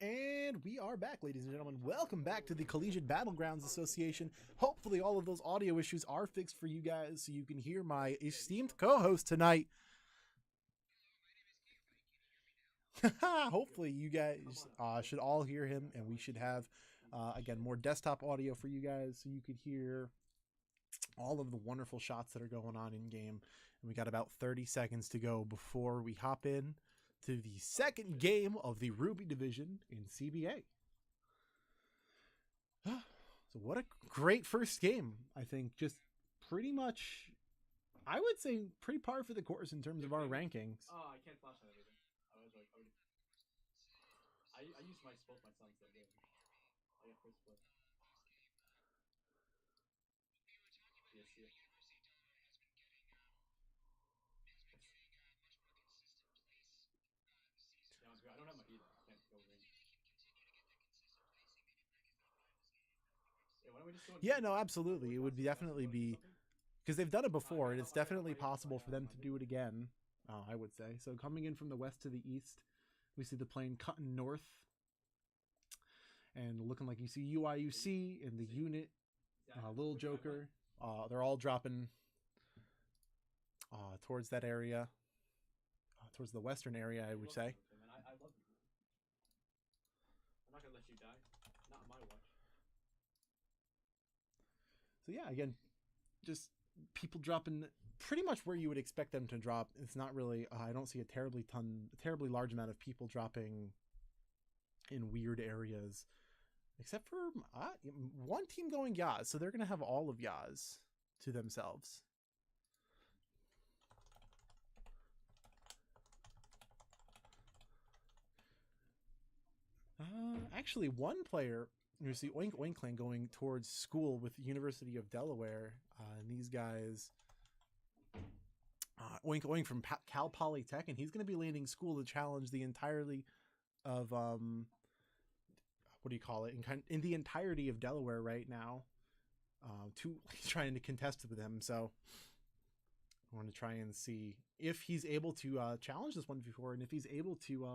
And we are back, ladies and gentlemen. Welcome back to the Collegiate Battlegrounds Association. Hopefully, all of those audio issues are fixed for you guys so you can hear my esteemed co host tonight. Hopefully, you guys should all hear him, and we should have, again, more desktop audio for you guys so you could hear all of the wonderful shots that are going on in game. And we got about 30 seconds to go before we hop in to the second game of the Ruby Division in CBA. So what a great first game. I think just pretty much, I would say pretty par for the course in terms of our rankings. Oh, I can't flash on everything. I was like, I used both my sons that game. I got first play. Yes, yeah. Yeah, I don't have my E though. I can't go ring. Yeah, why don't we just go? Yeah, no, absolutely. It would definitely be, because they've done it before, and it's definitely possible for them to do it again, I would say. So coming in from the west to the east, we see the plane cutting north. And looking like you see UIUC and the unit, Little Joker. They're all dropping towards that area, towards the western area, I would say. I love it. I'm not going to let you die. Not on my watch. So yeah, again, just people dropping pretty much where you would expect them to drop. It's not really, I don't see a terribly large amount of people dropping in weird areas. Except for one team going Yaz, so they're going to have all of Yaz to themselves. Actually, one player, you see Oink Oink Clan going towards school with University of Delaware, and these guys, Oink Oink from Cal Polytech, and he's going to be landing school to challenge the entirety of what do you call it, in the entirety of Delaware right now, trying to contest with him. So I want to try and see if he's able to challenge this 1v4, and if he's able to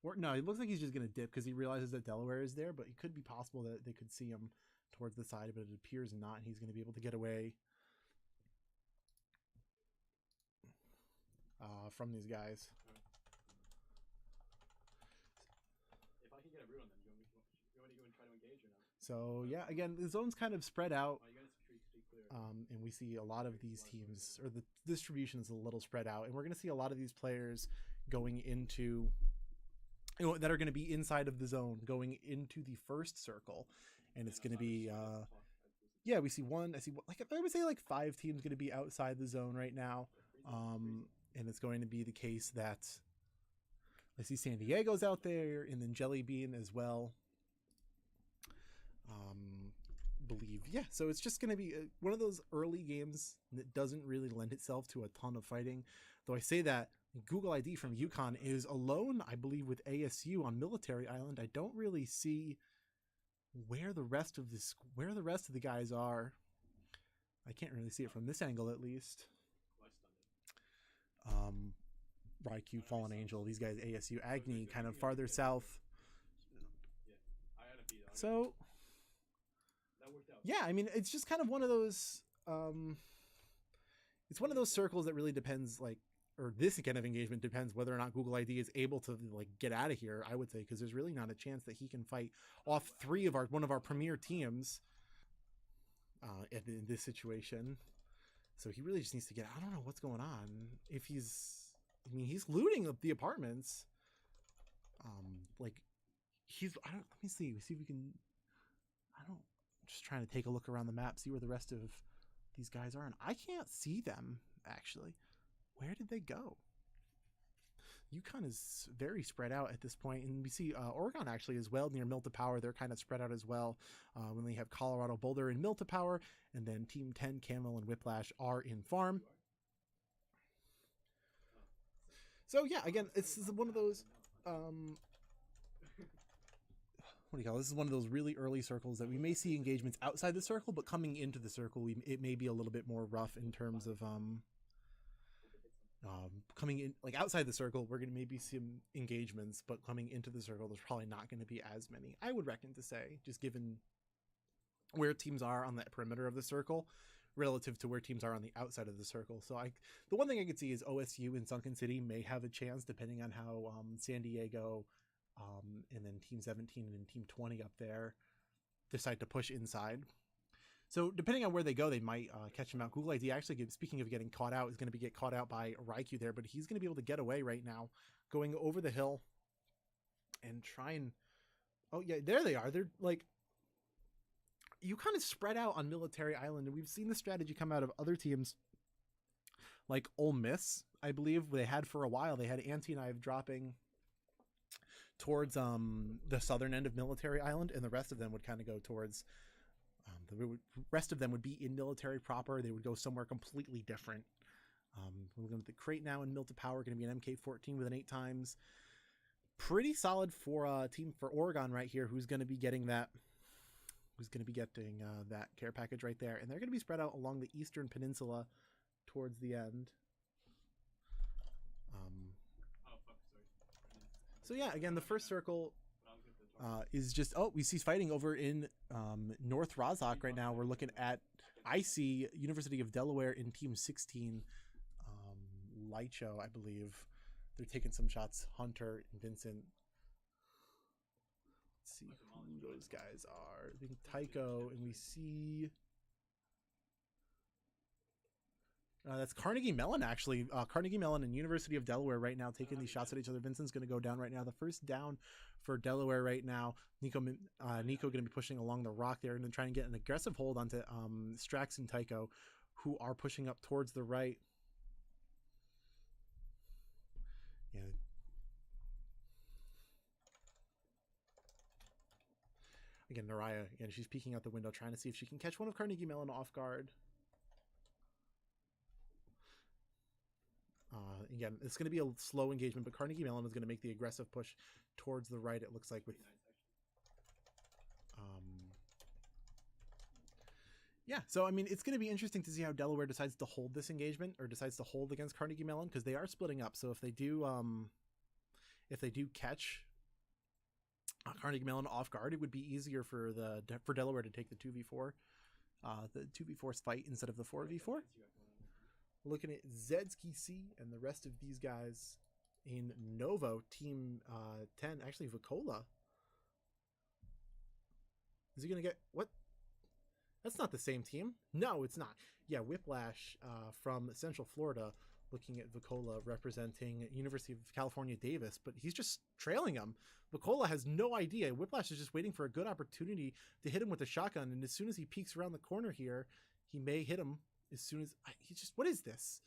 or no, it looks like he's just gonna dip because he realizes that Delaware is there, but it could be possible that they could see him towards the side, but it appears not, and he's going to be able to get away from these guys. If I can get a root on them, you want to go and try to engage or not? So yeah, again, the zone's kind of spread out, clear. And we see a lot of these teams, or the distribution is a little spread out, and we're going to see a lot of these players going into, that are going to be inside of the zone, going into the first circle, and it's going to be yeah, we see one. I would say like 5 teams going to be outside the zone right now, and it's going to be the case that I see San Diego's out there, and then Jelly Bean as well. Believe, yeah, so it's just going to be one of those early games that doesn't really lend itself to a ton of fighting, though I say that Google ID from UConn is alone, I believe, with ASU on Military Island. I don't really see where the rest of the guys are. I can't really see it from this angle, at least. Raikou, Fallen Angel, these guys, ASU, Agni, kind of farther south. So yeah, I mean, it's just kind of one of those it's one of those circles that really depends, like, or this kind of engagement depends whether or not Google ID is able to like get out of here, I would say, because there's really not a chance that he can fight off one of our premier teams in this situation. So he really just needs to get, I don't know what's going on. If he's looting the apartments. Let me see if we can, just trying to take a look around the map, see where the rest of these guys are, and I can't see them, actually. Where did they go? UConn is very spread out at this point, and we see Oregon actually as well near Mill to Power. They're kind of spread out as well. When they have Colorado Boulder and Mill to Power, and then Team 10, Camel, and Whiplash are in Farm. So yeah, again, this is one of those this is one of those really early circles that we may see engagements outside the circle, but coming into the circle, it may be a little bit more rough in terms of coming in, like outside the circle, we're going to maybe see some engagements, but coming into the circle, there's probably not going to be as many, I would reckon to say, just given where teams are on the perimeter of the circle relative to where teams are on the outside of the circle. So the one thing I could see is OSU and Sunken City may have a chance depending on how San Diego and then Team 17 and Team 20 up there decide to push inside. So depending on where they go, they might catch him out. Google ID actually, speaking of getting caught out, is going to get caught out by Raikou there, but he's going to be able to get away right now, going over the hill and try and... Oh, yeah, there they are. They're like... You kind of spread out on Military Island, and we've seen the strategy come out of other teams like Ole Miss, I believe they had for a while. They had Anti-Knife dropping towards the southern end of Military Island, and the rest of them would kind of go towards... the rest of them would be in Military proper. They would go somewhere completely different. We're going to the crate now in Milta Power, going to be an MK14 with an 8 times. Pretty solid for a team for Oregon right here, who's going to be getting that. Who's going to be getting that care package right there, and they're going to be spread out along the eastern peninsula towards the end. So yeah, again, the first circle is just, we see fighting over in North Rozhok right now. We're looking at, I see University of Delaware in Team 16, Lycho, I believe. They're taking some shots, Hunter and Vincent. Let's see who those guys are. I think Tycho, and we see... that's Carnegie Mellon, actually. Carnegie Mellon and University of Delaware right now taking these shots at each other. Vincent's going to go down right now. The first down for Delaware right now. Nico going to be pushing along the rock there and then trying to get an aggressive hold onto Strax and Tycho, who are pushing up towards the right. Yeah. Again, Naraya, again, she's peeking out the window, trying to see if she can catch one of Carnegie Mellon off guard. Again, it's going to be a slow engagement, but Carnegie Mellon is going to make the aggressive push towards the right, it looks like. With yeah, so I mean, it's going to be interesting to see how Delaware decides to hold this engagement, or decides to hold against Carnegie Mellon, because they are splitting up. So if they do catch Carnegie Mellon off guard, it would be easier for Delaware to take the 2v4, the 2v4 fight instead of the 4v4. Looking at Zedski C and the rest of these guys in Novo, Team 10, actually Vicola. Is he going to get... What? That's not the same team. No, it's not. Yeah, Whiplash from Central Florida, looking at Vicola representing University of California, Davis, but he's just trailing him. Vicola has no idea. Whiplash is just waiting for a good opportunity to hit him with a shotgun, and as soon as he peeks around the corner here, he may hit him. As soon as he just, what is this?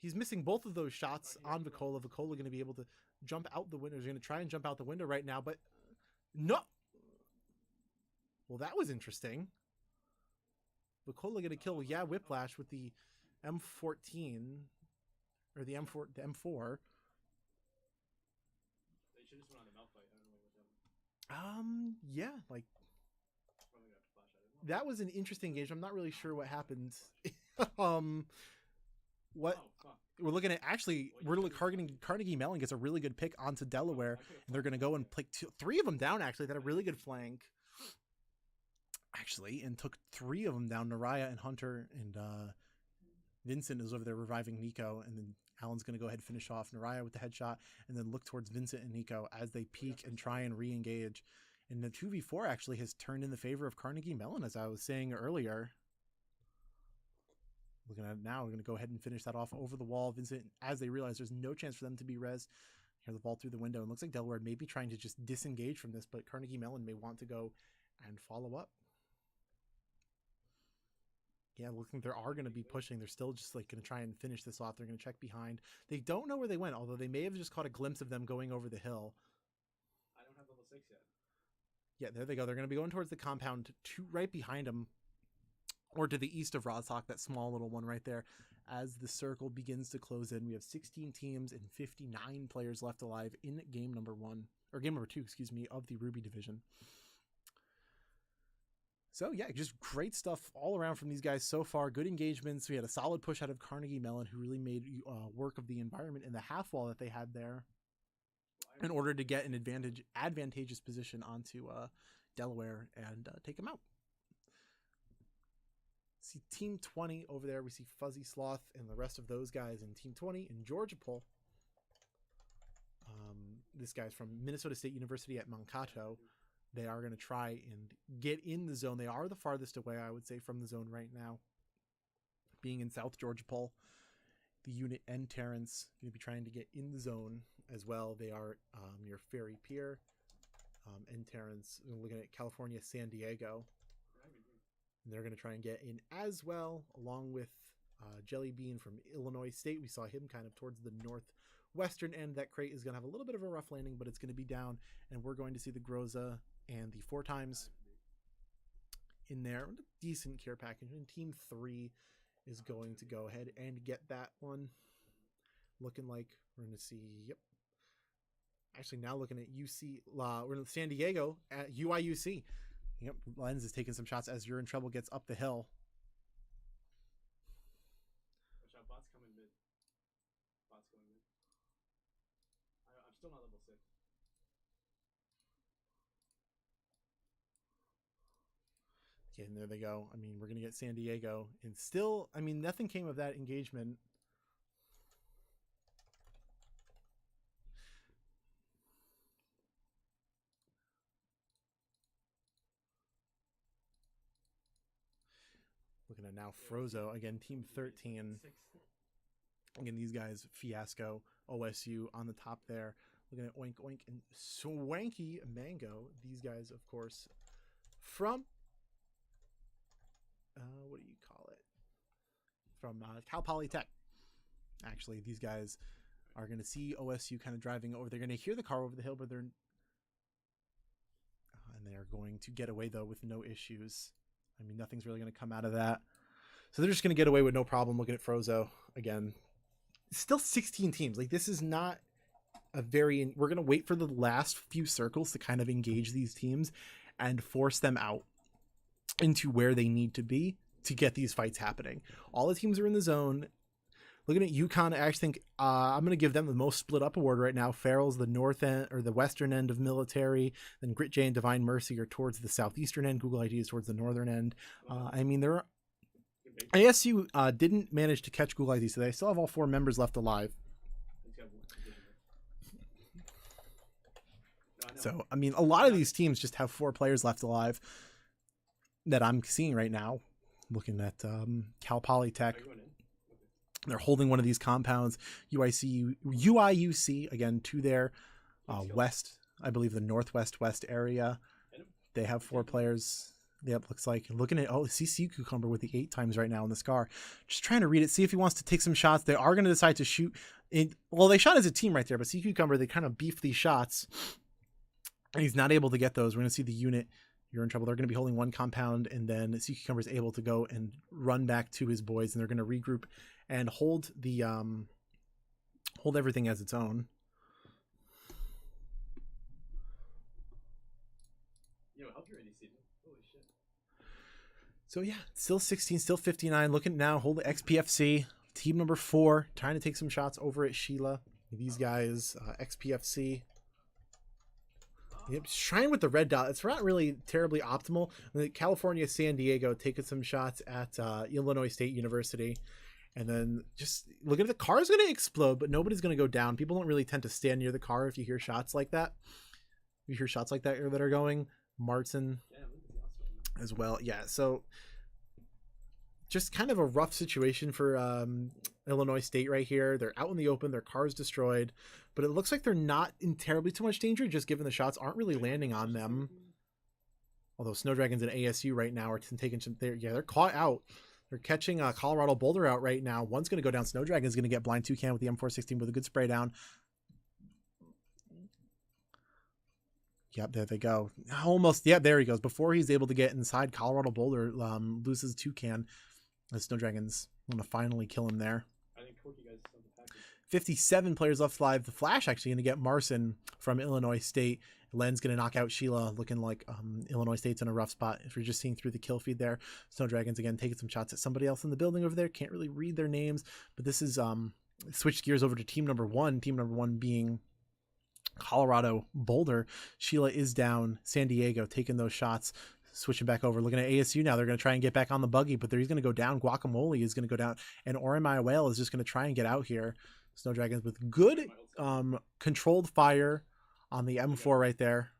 He's missing both of those shots on Vicola. Vicola going to be able to jump out the window. He's going to try and jump out the window right now, but no. Well, that was interesting. Vicola going to kill, Whiplash with the M14 or the M4. They should just went on the mouth fight. I don't know what's Yeah, like. That was an interesting game. I'm not really sure what happened. What we're looking at, actually, Carnegie Mellon gets a really good pick onto Delaware, and they're going to go and pick 3 of them down, actually. They had a really good flank, actually, and took 3 of them down. Naraya and Hunter, and Vincent is over there reviving Nico, and then Alan's going to go ahead and finish off Naraya with the headshot, and then look towards Vincent and Nico as they peek and try and re-engage. And the 2v4 actually has turned in the favor of Carnegie Mellon, as I was saying earlier. Looking at it now, we're going to go ahead and finish that off over the wall. Vincent, as they realize there's no chance for them to be res, hear the ball through the window. It looks like Delaware may be trying to just disengage from this, but Carnegie Mellon may want to go and follow up. Yeah, looking, there are going to be pushing. They're still just like going to try and finish this off. They're going to check behind. They don't know where they went, although they may have just caught a glimpse of them going over the hill. I don't have level 6 yet. Yeah, there they go. They're going to be going towards the compound right behind them, or to the east of Rozhok, that small little one right there. As the circle begins to close in, we have 16 teams and 59 players left alive in game number 2, of the Ruby division. So yeah, just great stuff all around from these guys so far. Good engagements. We had a solid push out of Carnegie Mellon, who really made work of the environment in the half wall that they had there in order to get an advantageous position onto Delaware and take them out. See Team 20 over there. We see Fuzzy Sloth and the rest of those guys in Team 20 in Georgia Pole. This guy's from Minnesota State University at Mankato. They are going to try and get in the zone. They are the farthest away, I would say, from the zone right now, being in South Georgia Pole. The unit and Terrence going to be trying to get in the zone as well. They are near Ferry Pier. And Terrence, looking at California, San Diego. And they're going to try and get in as well, along with Jelly Bean from Illinois State. We saw him kind of towards the northwestern end. That crate is going to have a little bit of a rough landing, but it's going to be down. And we're going to see the Groza and the 4x in there. Decent care package. And Team 3 is going to go ahead and get that one. Looking like we're going to see, yep. Actually, now looking at we're in San Diego at UIUC. Yep, Lens is taking some shots as You're in Trouble gets up the hill. Watch out, bot's coming mid. Bot's going mid. I'm still not level 6. Okay, and there they go. I mean, we're going to get San Diego. And still, I mean, nothing came of that engagement. Looking at now Frozo. Again, Team 13. Again, these guys, Fiasco, OSU on the top there. Looking at Oink Oink and Swanky Mango. These guys, of course, from... what do you call it? From Cal Polytech. Actually, these guys are going to see OSU kind of driving over. They're going to hear the car over the hill, but they're... and they're going to get away, though, with no issues. I mean, nothing's really going to come out of that. So they're just going to get away with no problem. Looking at Frozo again. Still 16 teams. Like, this is not a very... We're going to wait for the last few circles to kind of engage these teams and force them out into where they need to be to get these fights happening. All the teams are in the zone. Looking at UConn, I actually think I'm going to give them the most split up award right now. Farrell's the north end or the western end of military. Then Grit J and Divine Mercy are towards the southeastern end. Google ID is towards the northern end. I mean, there are... ASU didn't manage to catch Google ID, so they still have all 4 members left alive. So, I mean, a lot of these teams just have 4 players left alive that I'm seeing right now. Looking at Cal Polytech. They're holding one of these compounds. UIUC, again, to their west, I believe the northwest area. They have 4 players. Yep, looks like. Looking at, CC Cucumber with the 8x right now in the scar. Just trying to read it, see if he wants to take some shots. They are going to decide to shoot. Well, they shot as a team right there, but CC Cucumber, they kind of beef these shots. And he's not able to get those. We're going to see the unit. You're in trouble. They're going to be holding 1 compound, and then CC Cucumber is able to go and run back to his boys, and they're going to regroup and hold the hold everything as its own. Yo, help your ADC. Holy shit. So yeah, still 16, still 59. Looking now, hold the XPFC. Team number 4, trying to take some shots over at Sheila. These guys, XPFC. Yep, trying with the red dot. It's not really terribly optimal. California, San Diego taking some shots at Illinois State University. And then just look at the car is going to explode, but nobody's going to go down. People don't really tend to stand near the car if you hear shots like that. You hear shots like that are going. Martin as well. Yeah, so just kind of a rough situation for Illinois State right here. They're out in the open. Their car's destroyed. But it looks like they're not in terribly too much danger, just given the shots aren't really landing on them. Although Snowdragons and ASU right now are taking some... They're caught out. They're catching Colorado Boulder out right now. One's going to go down. Snowdragon's going to get blind Toucan with the M416 with a good spray down. Yep, there they go. Almost. Yeah, there he goes. Before he's able to get inside, Colorado Boulder loses Toucan. The Snowdragons want to finally kill him there. I think Corky guys sent the package. 57 players left live. The Flash actually going to get Marson from Illinois State. Len's going to knock out Sheila, looking like Illinois State's in a rough spot. If you're just seeing through the kill feed there, Snow Dragons again taking some shots at somebody else in the building over there. Can't really read their names, but this is switched gears over to team number one. Team number one being Colorado Boulder. Sheila is down. San Diego taking those shots. Switching back over, looking at ASU now. They're going to try and get back on the buggy, but he's going to go down. Guacamole is going to go down, and Oremai Whale is just going to try and get out here. Snow Dragons with good controlled fire on the M4 right there.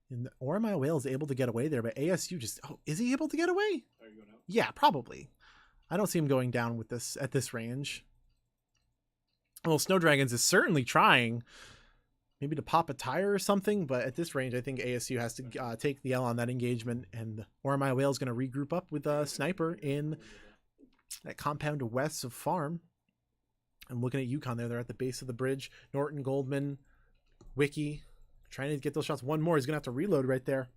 And Oremai Whale is able to get away there, but ASU just... Oh, is he able to get away? Yeah, probably. I don't see him going down with this at this range. Well, Snow Dragons is certainly trying maybe to pop a tire or something, but at this range, I think ASU has to take the L on that engagement, and Oremai Whale is going to regroup up with a sniper in that compound west of Farm. I'm looking at UConn there. They're at the base of the bridge. Norton, Goldman, Wiki, trying to get those shots. One more. He's going to have to reload right there.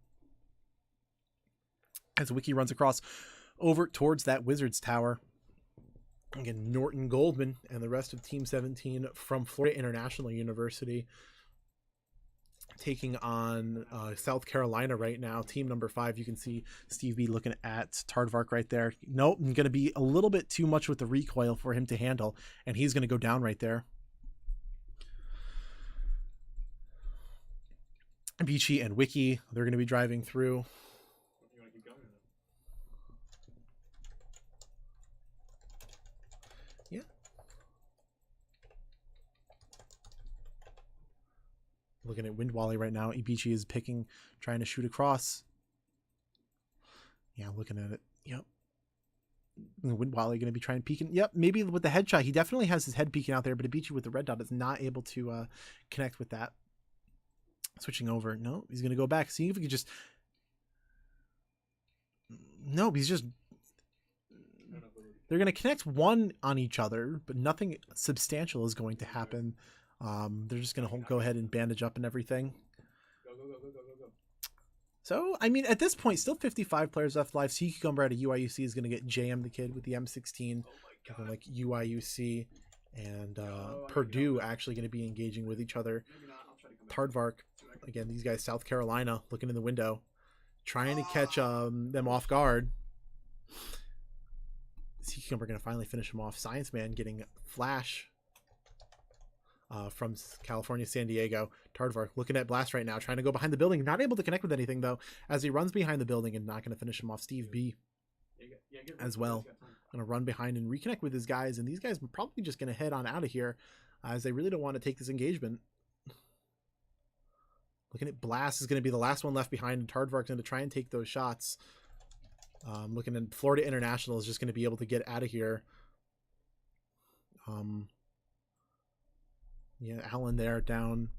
As Wiki runs across over towards that Wizards tower. Again, Norton, Goldman, and the rest of Team 17 from Florida International University taking on South Carolina right now. Team number 5, you can see Steve B looking at Tardvark right there. Nope, going to be a little bit too much with the recoil for him to handle, and he's going to go down right there. Beachy and Wiki, they're going to be driving through. Yeah. Looking at Windwally right now. Ibichi is picking, trying to shoot across. Yeah, looking at it. Yep. Windwally going to be trying to peek. Yep, maybe with the headshot. He definitely has his head peeking out there, but Ibichi with the red dot is not able to connect with that. Switching over. No, he's going to go back. See if we could just... No, he's just... They're going to connect one on each other, but nothing substantial is going to happen. They're just going to go ahead and bandage up and everything. Go. So, I mean, at this point, still 55 players left live. So Cucumber out of UIUC is going to get JM the kid with the M16. Like UIUC and Purdue actually going to be engaging with each other. Tardvark, again, these guys, South Carolina, looking in the window, trying to catch them off guard. Cucumber going to finally finish him off. Science Man getting flash from California, San Diego. Tardvark looking at Blast right now, trying to go behind the building. Not able to connect with anything, though, as he runs behind the building and not going to finish him off. Steve B as well. Going to run behind and reconnect with his guys, and these guys are probably just going to head on out of here as they really don't want to take this engagement. Looking at Blast is going to be the last one left behind, and Tardvark's going to try and take those shots. Looking at Florida International is just going to be able to get out of here. Yeah, Allen there down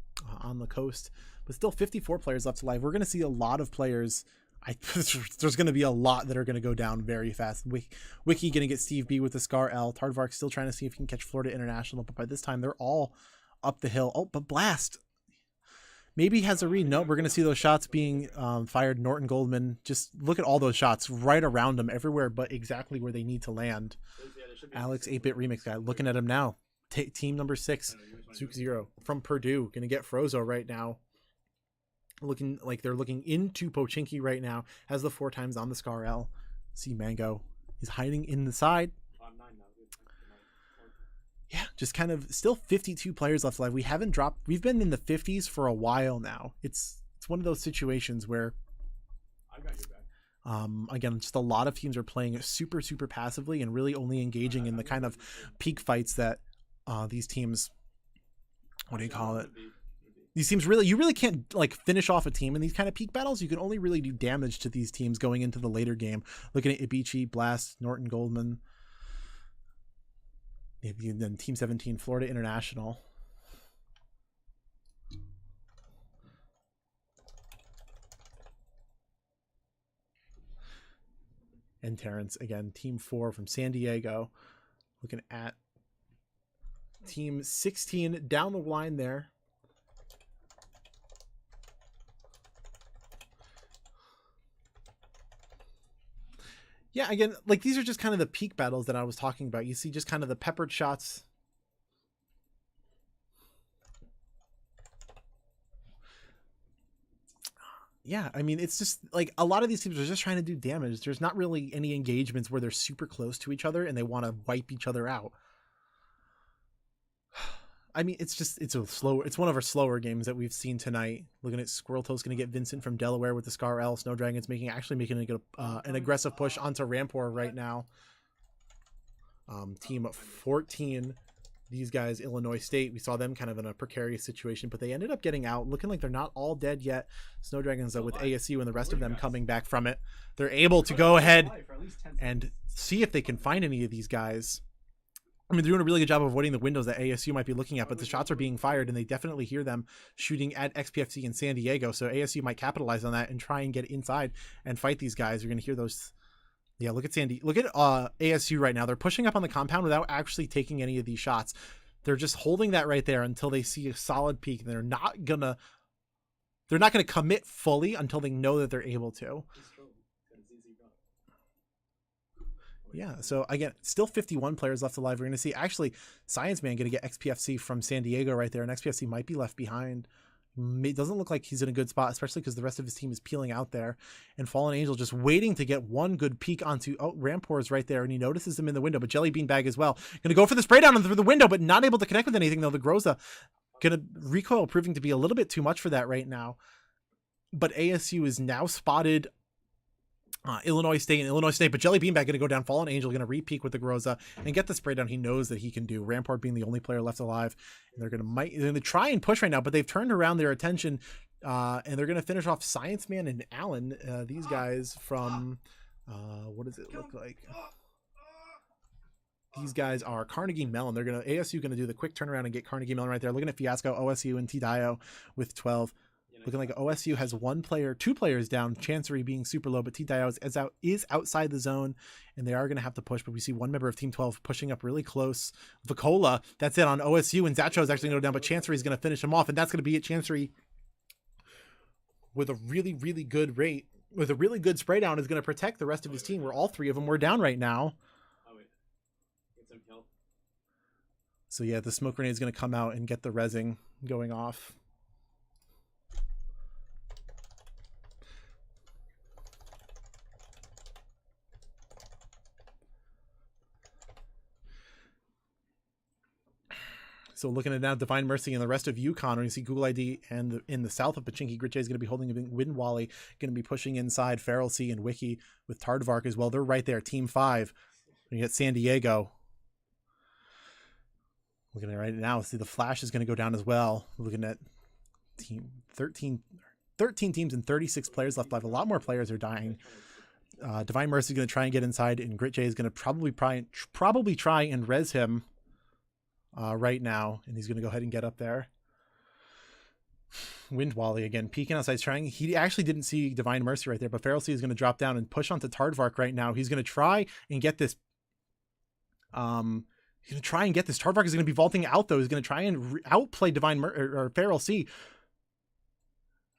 on the coast, but still 54 players left alive. We're going to see a lot of players. There's going to be a lot that are going to go down very fast. Wiki going to get Steve B with the Scar L. Tardvark still trying to see if he can catch Florida International, but by this time they're all up the hill. Oh, but Blast maybe has a read. No, we're going to see those shots being fired. Norton Goldman, just look at all those shots right around them, everywhere but exactly where they need to land. Alex 8-Bit Remix guy looking at him now. Team number 6, Zook Zero from Purdue, going to get Frozo right now. Looking like they're looking into Pochinki right now. Has the 4 times on the Scar L. See Mango. He's hiding in the side. Yeah, just kind of still 52 players left alive. We haven't dropped. We've been in the 50s for a while now. It's one of those situations where I got your back. Again, just a lot of teams are playing super passively and really only engaging in the kind of peak fights that these teams, what do you call it? These teams really, you really can't like finish off a team in these kind of peak battles. You can only really do damage to these teams going into the later game. Looking at Ibichi, Blast, Norton Goldman. Then Team 17, Florida International. And Terrence, again, Team 4 from San Diego. Looking at Team 16 down the line there. Yeah, again, like these are just kind of the peak battles that I was talking about. You see just kind of the peppered shots yeah, I mean, it's just like a lot of these teams are just trying to do damage. There's not really any engagements where they're super close to each other and they want to wipe each other out. I mean, it's one of our slower games that we've seen tonight. Looking at Squirrel Toast going to get Vincent from Delaware with the Scar L. Snow Dragons making an aggressive push onto Rampor right now. Team 14, these guys, Illinois State, we saw them kind of in a precarious situation, but they ended up getting out, looking like they're not all dead yet. Snow Dragons, though, with ASU and the rest of them coming back from it, they're able to go ahead and see if they can find any of these guys. I mean, they're doing a really good job of avoiding the windows that ASU might be looking at, but the shots are being fired, and they definitely hear them shooting at XPFC in San Diego, so ASU might capitalize on that and try and get inside and fight these guys. You're going to hear those. Yeah, look at ASU right now. They're pushing up on the compound without actually taking any of these shots. They're just holding that right there until they see a solid peak, and they're not gonna commit fully until they know that they're able to. Yeah, so again, still 51 players left alive. We're going to see actually Science Man going to get XPFC from San Diego right there, and XPFC might be left behind. It doesn't look like he's in a good spot, especially because the rest of his team is peeling out there. And Fallen Angel just waiting to get one good peek onto, Rampor is right there, and he notices him in the window, but Jelly Bean Bag as well. Going to go for the spray down through the window, but not able to connect with anything, though. The Groza going to recoil, proving to be a little bit too much for that right now. But ASU is now spotted Illinois State, but Jelly Beanbag going to go down. Fallen Angel going to re-peek with the Groza and get the spray down he knows that he can do. Rampart being the only player left alive. And they're going to try and push right now, but they've turned around their attention and they're going to finish off Science Man and Allen. These guys from, what does it look like? These guys are Carnegie Mellon. ASU going to do the quick turnaround and get Carnegie Mellon right there. Looking at Fiasco, OSU, and T-Dio with 12. Looking like OSU has two players down, Chancery being super low, but T-Dio is outside the zone, and they are going to have to push, but we see one member of Team 12 pushing up really close. Vicola, that's it on OSU, and Zacho is actually going to go down, but Chancery is going to finish him off, and that's going to be it. Chancery, with a really, really good rate, with a really good spray down, is going to protect the rest of his team, where all three of them were down right now. So yeah, the smoke grenade is going to come out and get the rezzing going off. So looking at now, Divine Mercy and the rest of UConn, you see Google ID, and in the south of Pachinki, Gritjay is going to be holding Windwally, going to be pushing inside Feral C and Wiki with Tardvark as well. They're right there, Team 5. You get San Diego. Looking at it right now, see the Flash is going to go down as well. Looking at Team 13 teams and 36 players left alive. A lot more players are dying. Divine Mercy is going to try and get inside, and Gritjay is going to probably try and res him right now, and he's going to go ahead and get up there. Windwally again peeking outside, trying. He actually didn't see Divine Mercy right there, but Feral C is going to drop down and push onto Tardvark right now. He's going to try and get this. Tardvark is going to be vaulting out, though. He's going to try and outplay or Feral C.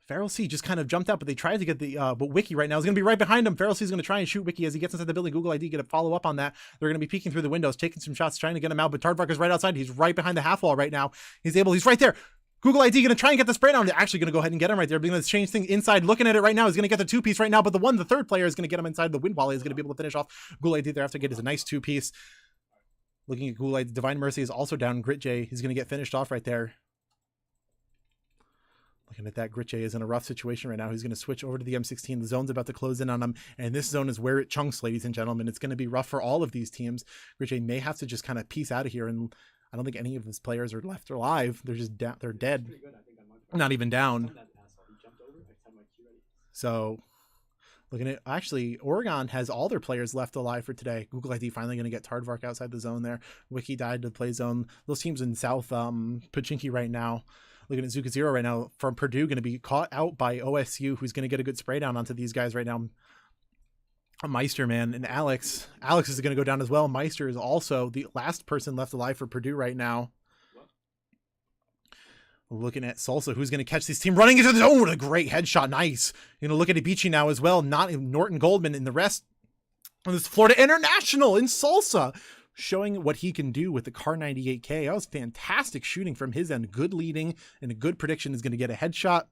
Feral C just kind of jumped out, but they tried to get but Wiki right now is going to be right behind him. Feral C is going to try and shoot Wiki as he gets inside the building. Google ID going to follow up on that. They're going to be peeking through the windows, taking some shots, trying to get him out, but Tardvark is right outside. He's right behind the half wall right now. He's right there. Google ID going to try and get the spray down. They're actually going to go ahead and get him right there. They're going to change things inside. Looking at it right now, he's going to get the two-piece right now, but the third player is going to get him inside. The Windwally is going to be able to finish off Google ID thereafter. Get is a nice two-piece. Looking at Google ID, Divine Mercy is also down. Gritjay, he's going to get finished off right there. Looking at that, Gritjay is in a rough situation right now. He's going to switch over to the M16. The zone's about to close in on him, and this zone is where it chunks, ladies and gentlemen. It's going to be rough for all of these teams. Gritjay may have to just kind of piece out of here, and I don't think any of his players are left alive. They're just they're dead. Not even down. So, looking at, actually, Oregon has all their players left alive for today. Google ID finally going to get Tardvark outside the zone there. Wiki died to play zone. Those teams in South Pachinki right now. Looking at Zuka Zero right now from Purdue, going to be caught out by OSU, who's going to get a good spray down onto these guys right now. Meister, man, and Alex is going to go down as well. Meister is also the last person left alive for Purdue right now. Looking at Salsa, who's going to catch this team running into the zone. What a great headshot. Nice. You're going to look at Ibichi now as well. Not Norton Goldman and the rest. And this Florida International in Salsa, showing what he can do with the Car 98K. That was fantastic shooting from his end. Good leading and a good prediction is going to get a headshot.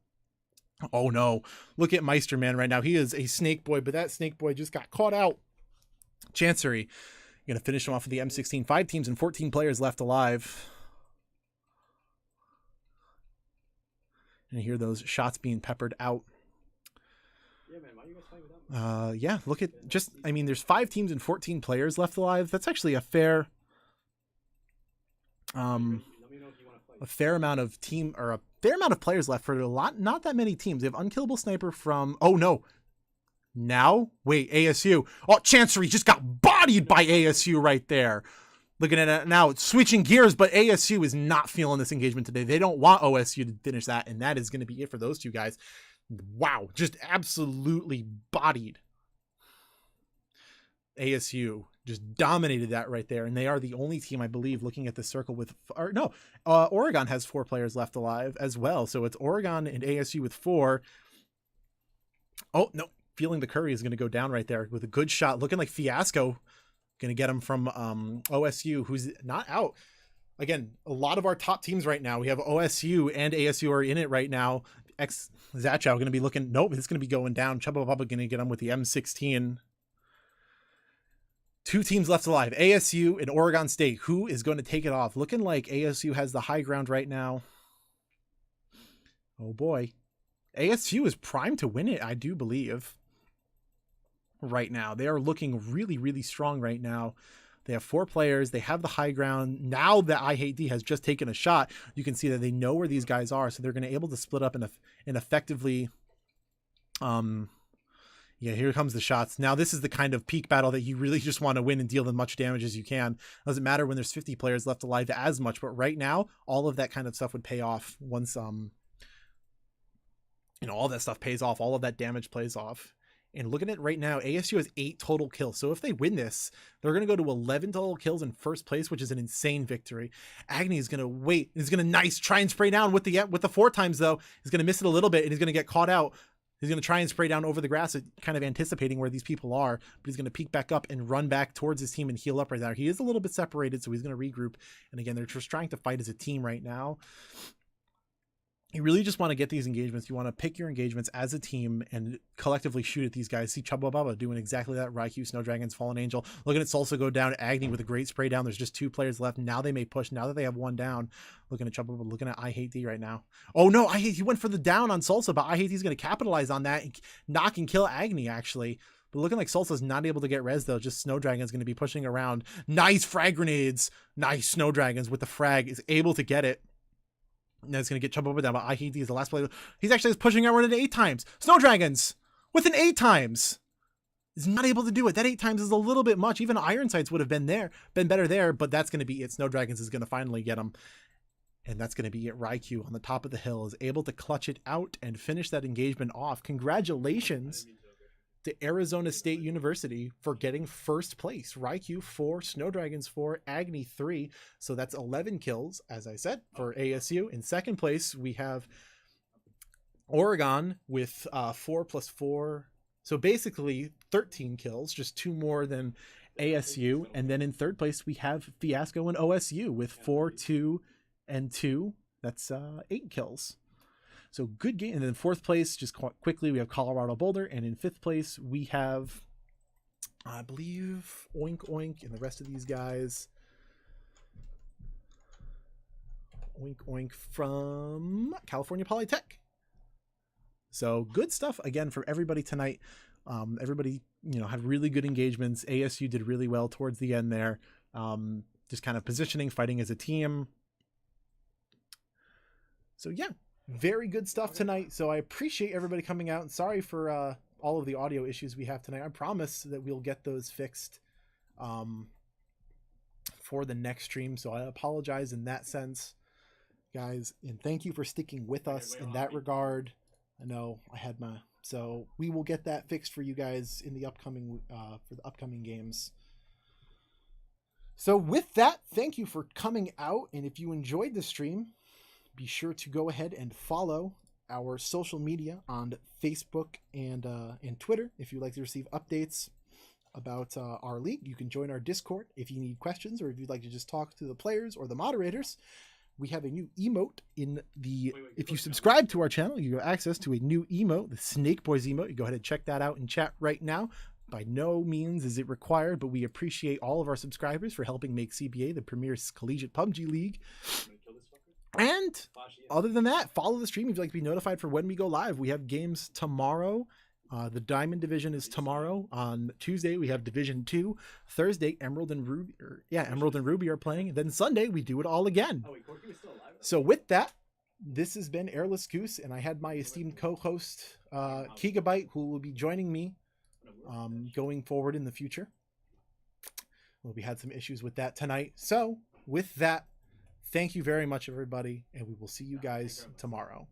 Oh no, look at Meisterman right now. He is a snake boy, but that snake boy just got caught out. Chancery going to finish him off with the M16. 5 teams and 14 players left alive. And hear those shots being peppered out. Yeah, man, why are you guys playing without me? Yeah, look at just, I mean, there's 5 teams and 14 players left alive. That's actually a fair, Let me know if you want to play. a fair amount of team, or a fair amount of players left for not that many teams. They have Unkillable Sniper from, oh no, now, wait, ASU. Oh, Chancery just got bodied by ASU right there. Looking at it now, it's switching gears, but ASU is not feeling this engagement today. They don't want OSU to finish that, and that is going to be it for those two guys. Wow, just absolutely bodied. ASU just dominated that right there, and they are the only team, I believe, looking at the circle with, or no, Oregon has 4 players left alive as well, so it's Oregon and ASU with 4. Oh, no, feeling the curry is going to go down right there with a good shot, looking like Fiasco. Going to get him from OSU, who's not out. Again, a lot of our top teams right now, we have OSU and ASU are in it right now. Zachow going to be looking, nope, it's going to be going down. Chubba Bubba going to get him with the M16. 2 teams left alive, ASU and Oregon State. Who is going to take it off? Looking like ASU has the high ground right now. Oh boy. ASU is primed to win it, I do believe. Right now, they are looking really, really strong right now. They have 4 players. They have the high ground. Now that I Hate D has just taken a shot, you can see that they know where these guys are, so they're going to be able to split up and effectively. Yeah, here comes the shots. Now this is the kind of peak battle that you really just want to win and deal as much damage as you can. Doesn't matter when there's 50 players left alive as much, but right now, all of that kind of stuff would pay off once all that stuff pays off. All of that damage plays off. And looking at it right now, ASU has 8 total kills. So if they win this, they're going to go to 11 total kills in first place, which is an insane victory. Agni is going to wait. He's going to try and spray down with the 4 times though. He's going to miss it a little bit and he's going to get caught out. He's going to try and spray down over the grass, kind of anticipating where these people are, but he's going to peek back up and run back towards his team and heal up right there. He is a little bit separated, so he's going to regroup. And again, they're just trying to fight as a team right now. You really just want to get these engagements. You want to pick your engagements as a team and collectively shoot at these guys. See Chubba Bubba doing exactly that. Raikou, Snow Dragons, Fallen Angel. Looking at Salsa go down. Agni with a great spray down. There's just 2 players left. Now they may push. Now that they have 1 down. Looking at Chubba Bubba. Looking at I Hate D right now. Oh no, he went for the down on Salsa, but I Hate D's going to capitalize on that and knock and kill Agni actually. But looking like Salsa's not able to get res though. Just Snow Dragon's going to be pushing around. Nice frag grenades. Nice Snow Dragons with the frag is able to get it. Now it's going to get Chubba Bubba down, but I Hate D is the last player. He's actually pushing out running 8 times. Snow Dragons with an 8 times is not able to do it. That 8 times is a little bit much. Even Iron Sights would have been better there, but that's going to be it. Snow Dragons is going to finally get him. And that's going to be it. Raikou on the top of the hill is able to clutch it out and finish that engagement off. Congratulations to Arizona State University for getting first place. Raikou 4, Snow Dragons 4, Agni 3. So that's 11 kills, as I said, for ASU. In second place, we have Oregon with 4 plus 4. So basically 13 kills, just 2 more than ASU. And then in third place, we have Fiasco and OSU with 4, 2, and 2. That's 8 kills. So good game. And then fourth place, just quickly, we have Colorado Boulder. And in fifth place, we have, I believe, Oink Oink and the rest of these guys. Oink Oink from California Polytech. So good stuff again for everybody tonight. Everybody, had really good engagements. ASU did really well towards the end there. Just kind of positioning, fighting as a team. So yeah. Very good stuff tonight. So I appreciate everybody coming out, and sorry for all of the audio issues we have tonight. I promise that we'll get those fixed for the next stream. So I apologize in that sense, guys, and thank you for sticking with us in that regard. I know I had so we will get that fixed for you guys in the upcoming for the upcoming games. So with that, thank you for coming out, and if you enjoyed the stream, be sure to go ahead and follow our social media on Facebook and Twitter. If you'd like to receive updates about our league, you can join our Discord if you need questions or if you'd like to just talk to the players or the moderators. we have a new emote in the. Wait, If you click subscribe to our channel, you have access to a new emote, the Snake Boys emote. You go ahead and check that out in chat right now. By no means is it required, but we appreciate all of our subscribers for helping make CBA the premier collegiate PUBG league. I'm gonna kill this fucker. And Flash, yeah. other than that, follow the stream if you'd like to be notified for when we go live. We have games tomorrow. The Diamond Division is tomorrow. On Tuesday, we have Division 2. Thursday, Emerald and Ruby. Emerald and Ruby are playing. And then Sunday, we do it all again. Oh wait, Corky was still alive. So with that, this has been Airless Goose, and I had my esteemed co-host, Gigabyte, who will be joining me going forward in the future. Well, we had some issues with that tonight. So with that, thank you very much, everybody, and we will see you guys tomorrow.